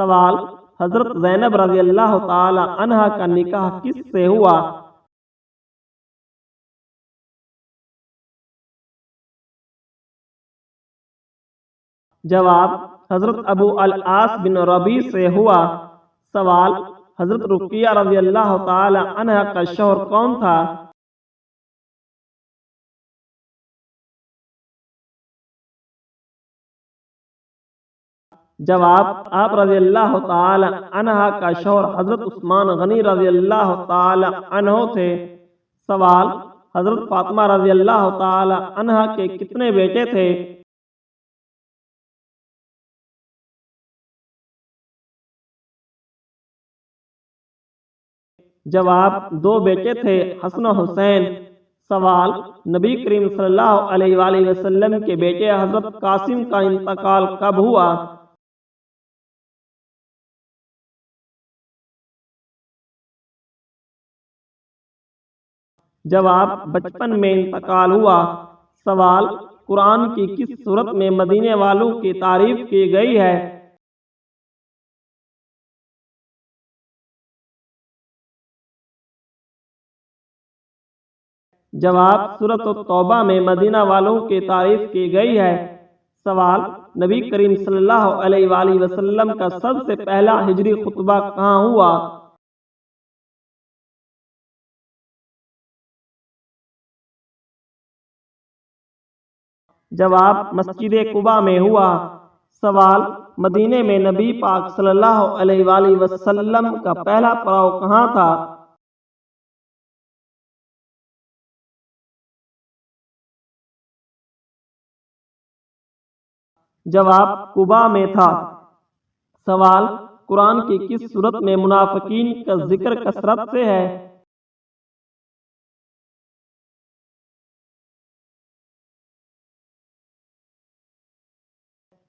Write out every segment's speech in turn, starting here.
سوال: حضرت زینب رضی اللہ تعالی عنہا کا نکاح کس سے ہوا؟ جواب: حضرت ابو العاص بن ربیع سے ہوا۔ سوال: حضرت رقیہ رضی اللہ تعالی عنہا کا شوہر کون تھا؟ جواب: آپ رضی اللہ تعالی عنہا کا شوہر حضرت عثمان غنی رضی اللہ تعالی عنہ تھے۔ سوال: حضرت فاطمہ رضی اللہ تعالی عنہا کے کتنے بیٹے تھے؟ جواب: دو بیٹے تھے، حسن و حسین۔ سوال: نبی کریم صلی اللہ علیہ وآلہ وسلم کے بیٹے حضرت قاسم کا انتقال کب ہوا؟ جواب: بچپن میں انتقال ہوا۔ سوال: قرآن کی کس سورت میں مدینے والوں کی تعریف کی گئی ہے؟ جواب: سورۃ التوبہ میں مدینہ والوں کی تعریف کی گئی ہے۔ سوال: نبی کریم صلی اللہ علیہ وآلہ وسلم کا سب سے پہلا ہجری خطبہ کہاں ہوا؟ جواب: مسجد قباء میں ہوا۔ سوال: مدینے میں نبی پاک صلی اللہ علیہ وآلہ وسلم کا پہلا پڑاؤ کہاں تھا؟ جواب: قباء میں تھا۔ سوال: قرآن کی کس سورت میں منافقین کا ذکر کثرت سے ہے؟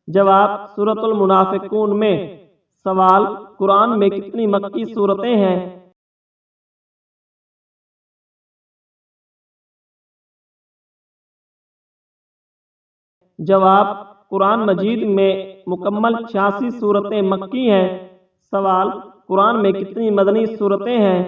جواب: سورۃ المنافقون میں۔ سوال: قرآن میں کتنی مکی سورتیں ہیں؟ جواب: قرآن مجید میں مکمل 86 سورتیں مکی ہیں۔ سوال: قرآن میں کتنی مدنی سورتیں ہیں؟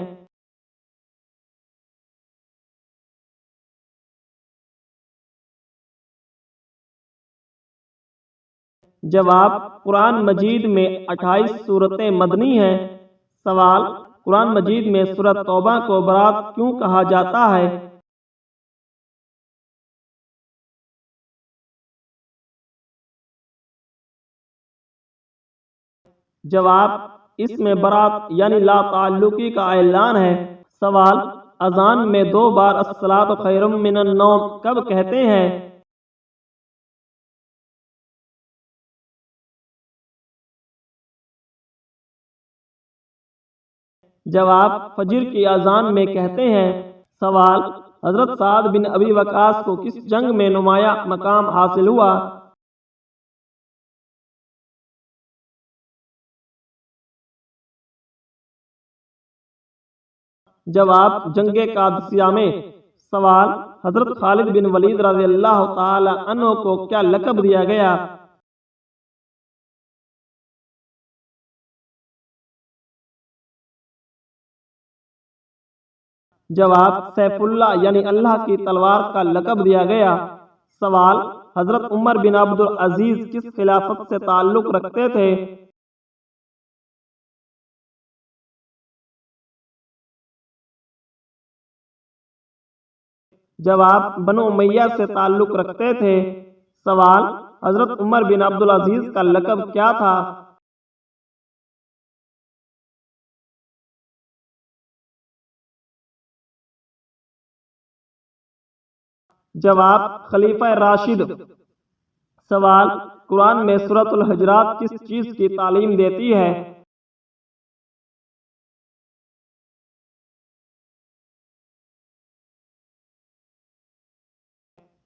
جواب: قرآن مجید میں 28 سورتیں مدنی ہیں۔ سوال: قرآن مجید میں سورۃ توبہ کو برات کیوں کہا جاتا ہے؟ جواب: اس میں برات یعنی لا تعلقی کا اعلان ہے۔ سوال: اذان میں 2 بار الصلاۃ خیر من النوم کب کہتے ہیں؟ جواب: فجر کی اذان میں کہتے ہیں۔ سوال: حضرت سعد بن ابی وقاص کو کس جنگ میں نمایاں مقام حاصل ہوا؟ جواب: جنگ قادسیہ میں۔ سوال: حضرت خالد بن ولید رضی اللہ تعالی عنہ کو کیا لقب دیا گیا؟ جواب: سیف اللہ یعنی اللہ کی تلوار کا لقب دیا گیا۔ سوال: حضرت عمر بن عبد العزیز کس خلافت سے تعلق رکھتے تھے؟ جواب: بنو امیہ سے تعلق رکھتے تھے۔ سوال: حضرت عمر بن عبد العزیز کا لقب کیا تھا؟ جواب: خلیفہ راشد۔ سوال: قرآن میں سورۃ الحجرات کس چیز کی تعلیم دیتی ہے؟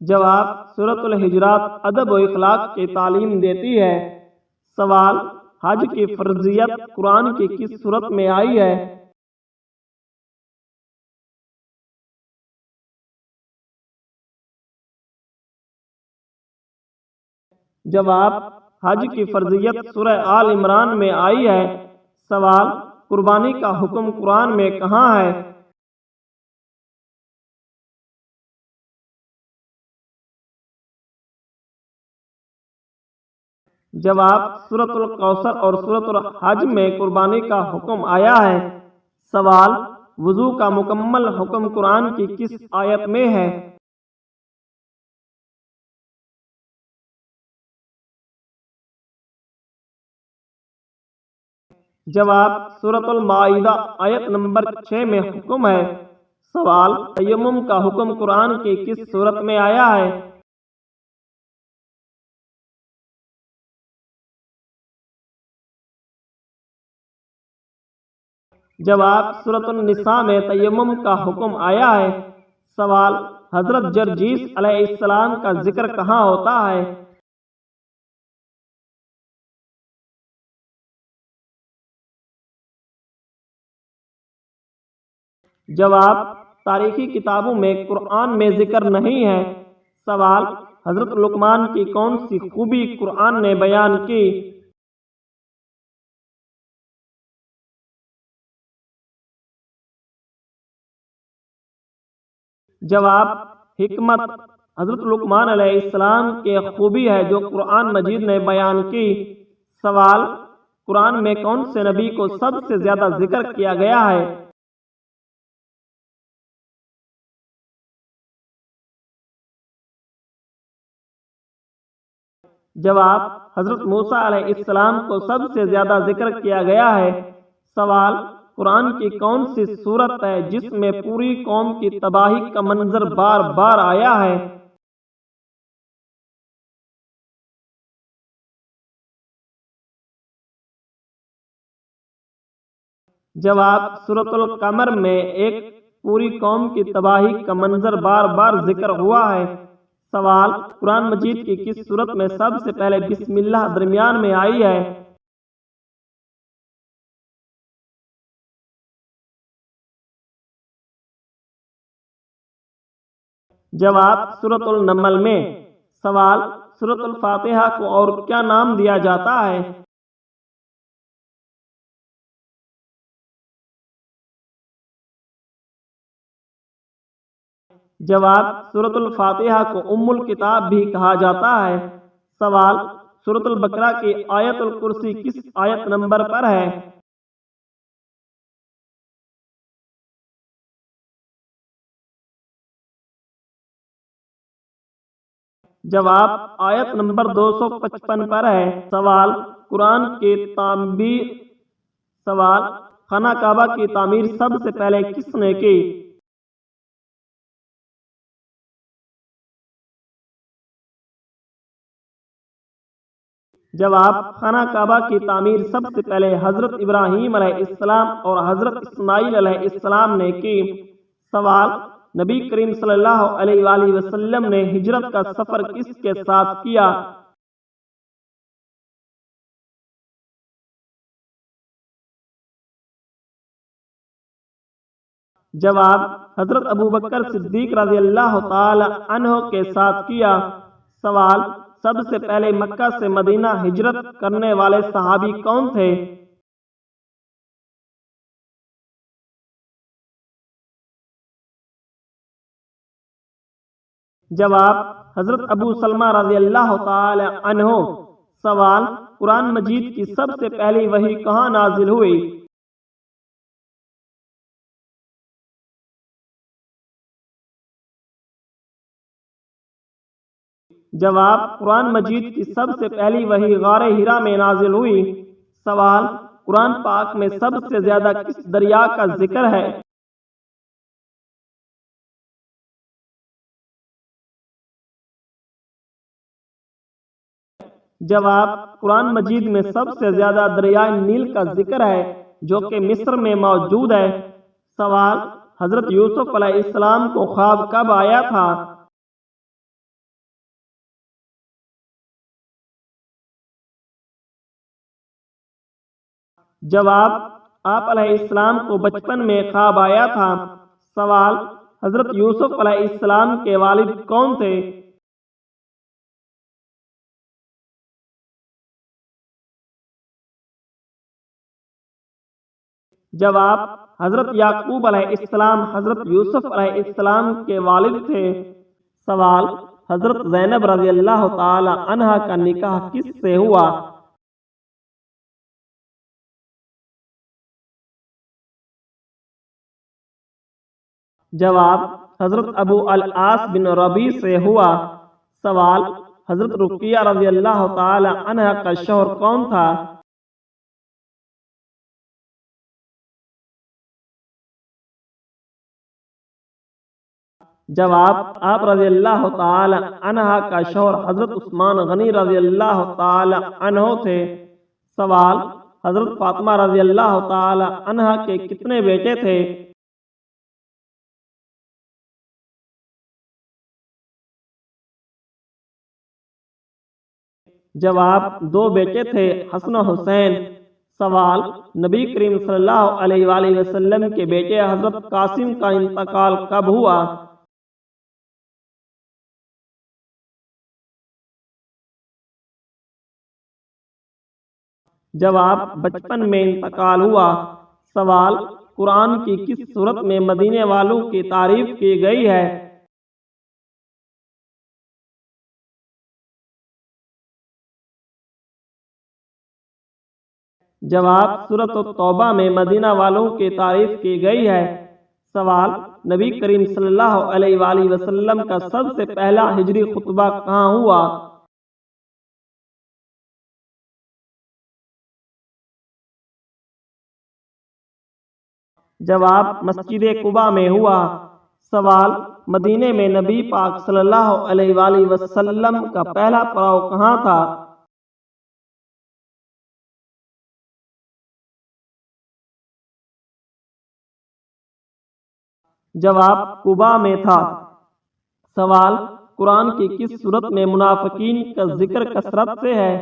جواب: سورۃ الحجرات ادب و اخلاق کی تعلیم دیتی ہے۔ سوال: حج کی فرضیت قرآن کی کس سورت میں آئی ہے؟ جواب: حج کی فرضیت سورہ آل عمران میں آئی ہے؟ سوال، قربانی کا حکم قرآن میں کہاں ہے؟ جواب، سورۃ الکوثر اور سورۃ الحج میں قربانی کا حکم آیا ہے۔ سوال، وضو کا مکمل حکم قرآن کی کس آیت میں ہے؟ جواب، سورۃ المائدہ آیت نمبر 6 میں حکم ہے۔ سوال، تیمم کا حکم قرآن کی کس سورت میں آیا ہے؟ جواب، سورۃ النساء میں تیمم کا حکم آیا ہے۔ سوال، حضرت جرجیس علیہ السلام کا ذکر کہاں ہوتا ہے؟ جواب، تاریخی کتابوں میں قرآن میں ذکر نہیں ہے۔ سوال، حضرت لقمان کی کون سی خوبی قرآن نے بیان کی؟ جواب، حکمت۔ حضرت لقمان علیہ السلام کی خوبی ہے جو قرآن مجید نے بیان کی۔ سوال، قرآن میں کون سے نبی کو سب سے زیادہ ذکر کیا گیا ہے؟ جواب، حضرت موسیٰ علیہ السلام کو سب سے زیادہ ذکر کیا گیا ہے۔ سوال، قرآن کی کون سی سورت ہے جس میں پوری قوم کی تباہی کا منظر بار بار آیا ہے؟ جواب، سورۃ القمر میں ایک پوری قوم کی تباہی کا منظر بار بار ذکر ہوا ہے۔ سوال، قرآن مجید کی کس سورت میں سب سے پہلے بسم اللہ درمیان میں آئی ہے؟ جواب، سورۃ النمل میں۔ سوال، سورۃ الفاتحہ کو اور کیا نام دیا جاتا ہے؟ جواب، سورۃ الفاتحہ کو ام الکتاب بھی کہا جاتا ہے۔ سوال، سورۃ البقرہ کی آیت الکرسی کس آیت نمبر پر ہے؟ جواب، آیت نمبر 255 پر ہے۔ سوال، قرآن کی تعمیر سوال، خانہ کعبہ کی تعمیر سب سے پہلے کس نے کی؟ جواب، خانہ کعبہ کی تعمیر سب سے پہلے حضرت ابراہیم علیہ السلام اور حضرت اسماعیل علیہ السلام نے کی۔ سوال، نبی کریم صلی اللہ علیہ وآلہ وسلم نے ہجرت کا سفر کس کے ساتھ کیا؟ جواب، حضرت ابوبکر صدیق رضی اللہ تعالی عنہ کے ساتھ کیا۔ سوال، سب سے پہلے مکہ سے مدینہ ہجرت کرنے والے صحابی کون تھے؟ جواب، حضرت ابو سلمہ رضی اللہ تعالی عنہ۔ سوال، قرآن مجید کی سب سے پہلی وحی کہاں نازل ہوئی؟ جواب، قرآن مجید کی سب سے پہلی وحی غار ہرا میں نازل ہوئی۔ سوال، قرآن پاک میں سب سے زیادہ کس دریا کا ذکر ہے؟ جواب، قرآن مجید میں سب سے زیادہ دریائے نیل کا ذکر ہے جو کہ مصر میں موجود ہے۔ سوال، حضرت یوسف علیہ السلام کو خواب کب آیا تھا؟ جواب، آپ علیہ السلام کو بچپن میں خواب آیا تھا۔ سوال، حضرت یوسف علیہ السلام کے والد کون تھے؟ جواب: حضرت یعقوب علیہ السلام حضرت یوسف علیہ السلام کے والد تھے۔ سوال: حضرت زینب رضی اللہ تعالی عنہا کا نکاح کس سے ہوا؟ جواب: حضرت ابو العاص بن ربیع سے ہوا۔ سوال: حضرت رقیہ رضی اللہ تعالی عنہا کا شوہر کون تھا؟ جواب: آپ رضی اللہ تعالی عنہا کا شوہر حضرت عثمان غنی رضی اللہ تعالی عنہ تھے۔ سوال: حضرت فاطمہ رضی اللہ تعالی عنہا کے کتنے بیٹے تھے؟ جواب: 2 بیٹے تھے، حسن و حسین۔ سوال: نبی کریم صلی اللہ علیہ وآلہ وسلم کے بیٹے حضرت قاسم کا انتقال کب ہوا؟ جواب: بچپن میں انتقال ہوا۔ سوال: قرآن کی کس سورت میں مدینے والوں کی تعریف کی گئی ہے؟ جواب: سورۃ التوبہ میں مدینہ والوں کی تعریف کی گئی ہے۔ سوال: نبی کریم صلی اللہ علیہ وآلہ وسلم کا سب سے پہلا ہجری خطبہ کہاں ہوا؟ جواب: مسجد قباء میں ہوا۔ سوال: مدینے میں نبی پاک صلی اللہ علیہ وآلہ وسلم کا پہلا پڑاؤ کہاں تھا؟ جواب: قباء میں تھا۔ سوال: قرآن کی کس سورت میں منافقین کا ذکر کثرت سے ہے؟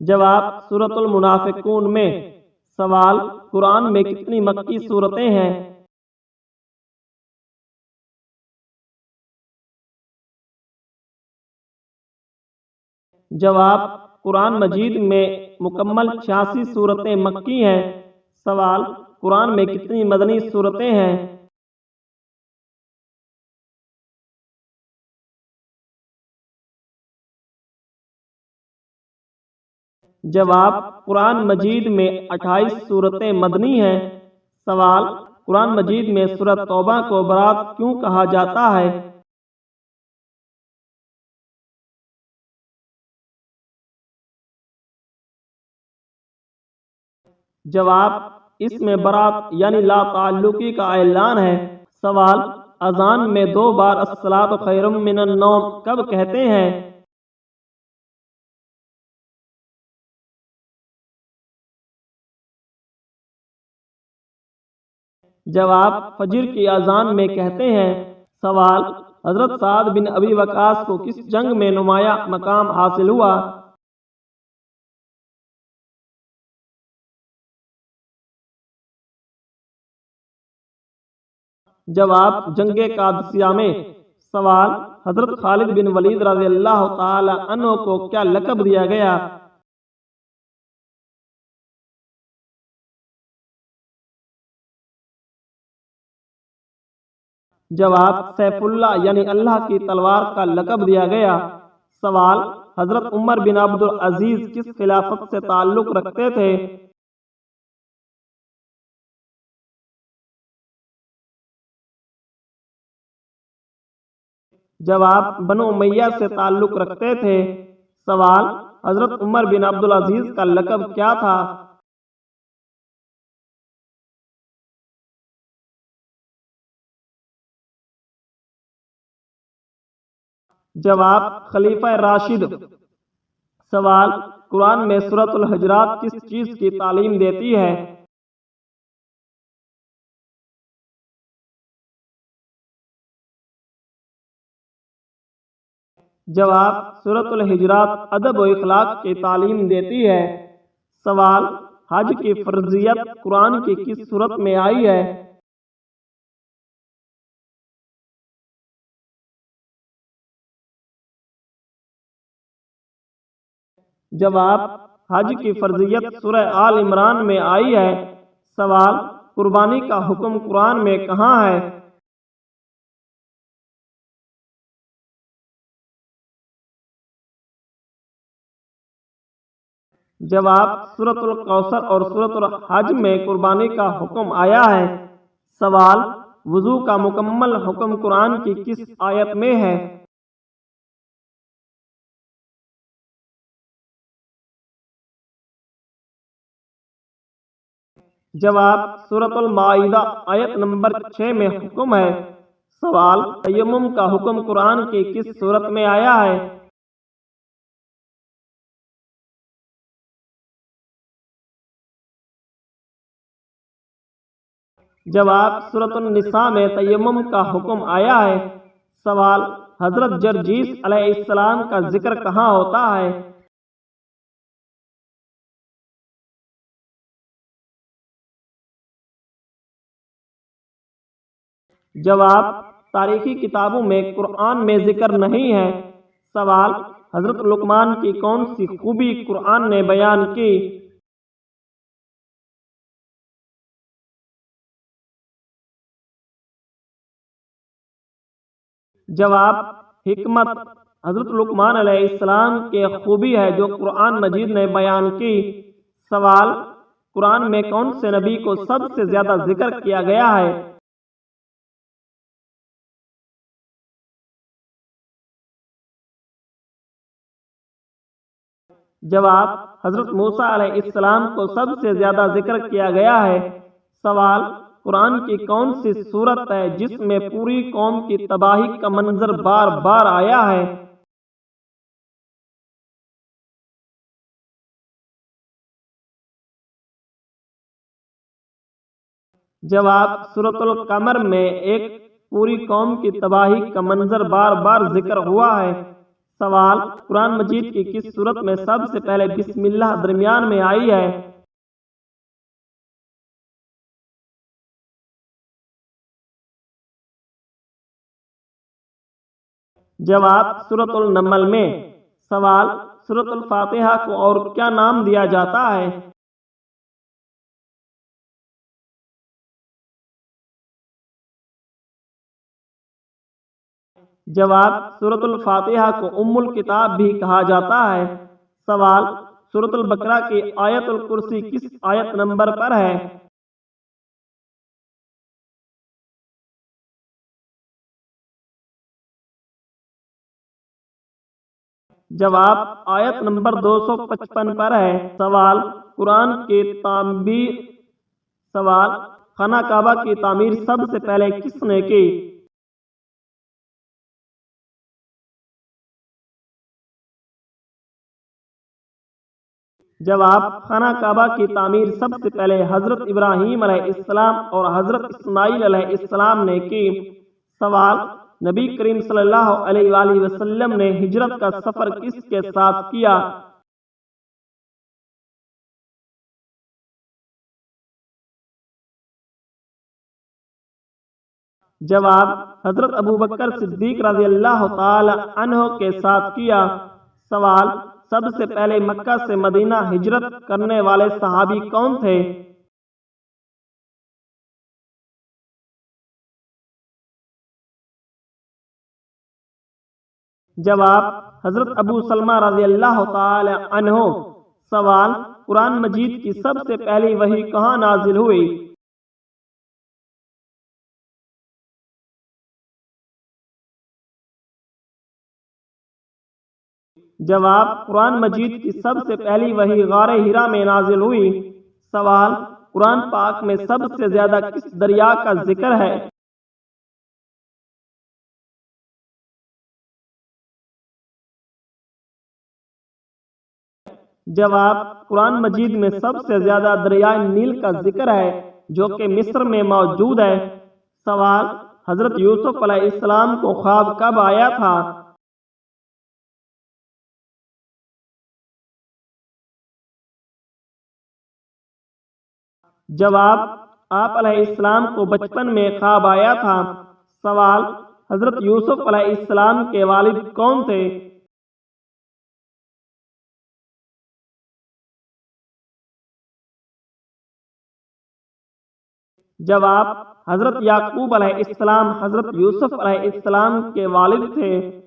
جواب: سورۃ المنافقون میں۔ سوال: قرآن میں کتنی مکی سورتیں ہیں؟ جواب: قرآن مجید میں مکمل 86 سورتیں مکی ہیں۔ سوال: قرآن میں کتنی مدنی سورتیں ہیں؟ جواب: قرآن مجید میں 28 سورتیں مدنی ہیں۔ سوال: قرآن مجید میں سورۃ توبہ کو برات کیوں کہا جاتا ہے؟ جواب: اس میں برات یعنی لا تعلقی کا اعلان ہے۔ سوال: اذان میں 2 بار الصلاۃ خیر من النوم کب کہتے ہیں؟ جواب: فجر کی اذان میں کہتے ہیں۔ سوال: حضرت سعد بن ابی وقاص کو کس جنگ میں نمایاں مقام حاصل ہوا؟ جواب: جنگ قادسیہ میں۔ سوال: حضرت خالد بن ولید رضی اللہ تعالی عنہ کو کیا لقب دیا گیا؟ جواب: سیف اللہ یعنی اللہ کی تلوار کا لقب دیا گیا۔ سوال: حضرت عمر بن عبد العزیز کس خلافت سے تعلق رکھتے تھے؟ جواب: بنو امیہ سے تعلق رکھتے تھے۔ سوال: حضرت عمر بن عبد العزیز کا لقب کیا تھا؟ جواب: خلیفہ راشد۔ سوال: قرآن میں سورۃ الحجرات کس چیز کی تعلیم دیتی ہے؟ جواب: سورۃ الحجرات ادب و اخلاق کی تعلیم دیتی ہے۔ سوال: حج کی فرضیت قرآن کی کس سورت میں آئی ہے؟ جواب: حج کی فرضیت سورہ آل عمران میں آئی ہے۔ سوال: قربانی کا حکم قرآن میں کہاں ہے؟ جواب: سورۃ الکوثر اور سورۃ الحج میں قربانی کا حکم آیا ہے۔ سوال: وضو کا مکمل حکم قرآن کی کس آیت میں ہے؟ جواب: سورۃ المائدہ آیت نمبر 6 میں حکم ہے۔ سوال: تیمم کا حکم قرآن کی کس سورت میں آیا ہے؟ جواب: سورۃ النساء میں تیمم کا حکم آیا ہے۔ سوال: حضرت جرجیس علیہ السلام کا ذکر کہاں ہوتا ہے؟ جواب: تاریخی کتابوں میں قرآن میں ذکر نہیں ہے۔ سوال: حضرت لقمان کی کون سی خوبی قرآن نے بیان کی؟ جواب: حکمت۔ حضرت لقمان علیہ السلام کی خوبی ہے جو قرآن مجید نے بیان کی۔ سوال: قرآن میں کون سے نبی کو سب سے زیادہ ذکر کیا گیا ہے؟ جواب: حضرت موسیٰ علیہ السلام کو سب سے زیادہ ذکر کیا گیا ہے۔ سوال: قرآن کی کون سی سورت ہے جس میں پوری قوم کی تباہی کا منظر بار بار آیا ہے؟ جواب: سورۃ القمر میں ایک پوری قوم کی تباہی کا منظر بار بار ذکر ہوا ہے۔ سوال: قرآن مجید کی کس سورت میں سب سے پہلے بسم اللہ درمیان میں آئی ہے؟ جواب: سورۃ النمل میں۔ سوال: سورۃ الفاتحہ کو اور کیا نام دیا جاتا ہے؟ جواب: سورۃ الفاتحہ کو ام الکتاب بھی کہا جاتا ہے۔ سوال: سورۃ البقرہ کی آیت الکرسی کس آیت نمبر پر ہے؟ جواب: آیت نمبر 255 پر ہے۔ سوال: قرآن کی تعمیر سوال: خانہ کعبہ کی تعمیر سب سے پہلے کس نے کی؟ جواب: خانہ کعبہ کی تعمیر سب سے پہلے حضرت ابراہیم علیہ السلام اور حضرت اسماعیل علیہ السلام نے کی۔ سوال: نبی کریم صلی اللہ علیہ وآلہ وسلم نے ہجرت کا سفر کس کے ساتھ کیا؟ جواب: حضرت ابوبکر صدیق رضی اللہ تعالی عنہ کے ساتھ کیا۔ سوال: سب سے پہلے مکہ سے مدینہ ہجرت کرنے والے صحابی کون تھے؟ جواب: حضرت ابو سلمہ رضی اللہ تعالی عنہ۔ سوال: قرآن مجید کی سب سے پہلی وحی کہاں نازل ہوئی؟ جواب: قرآن مجید کی سب سے پہلی وحی غار ہرا میں نازل ہوئی۔ سوال: قرآن پاک میں سب سے زیادہ کس دریا کا ذکر ہے؟ جواب: قرآن مجید میں سب سے زیادہ دریائے نیل کا ذکر ہے جو کہ مصر میں موجود ہے۔ سوال: حضرت یوسف علیہ السلام کو خواب کب آیا تھا؟ جواب: آپ علیہ السلام کو بچپن میں خواب آیا تھا۔ سوال: حضرت یوسف علیہ السلام کے والد کون تھے؟ جواب: حضرت یعقوب علیہ السلام حضرت یوسف علیہ السلام کے والد تھے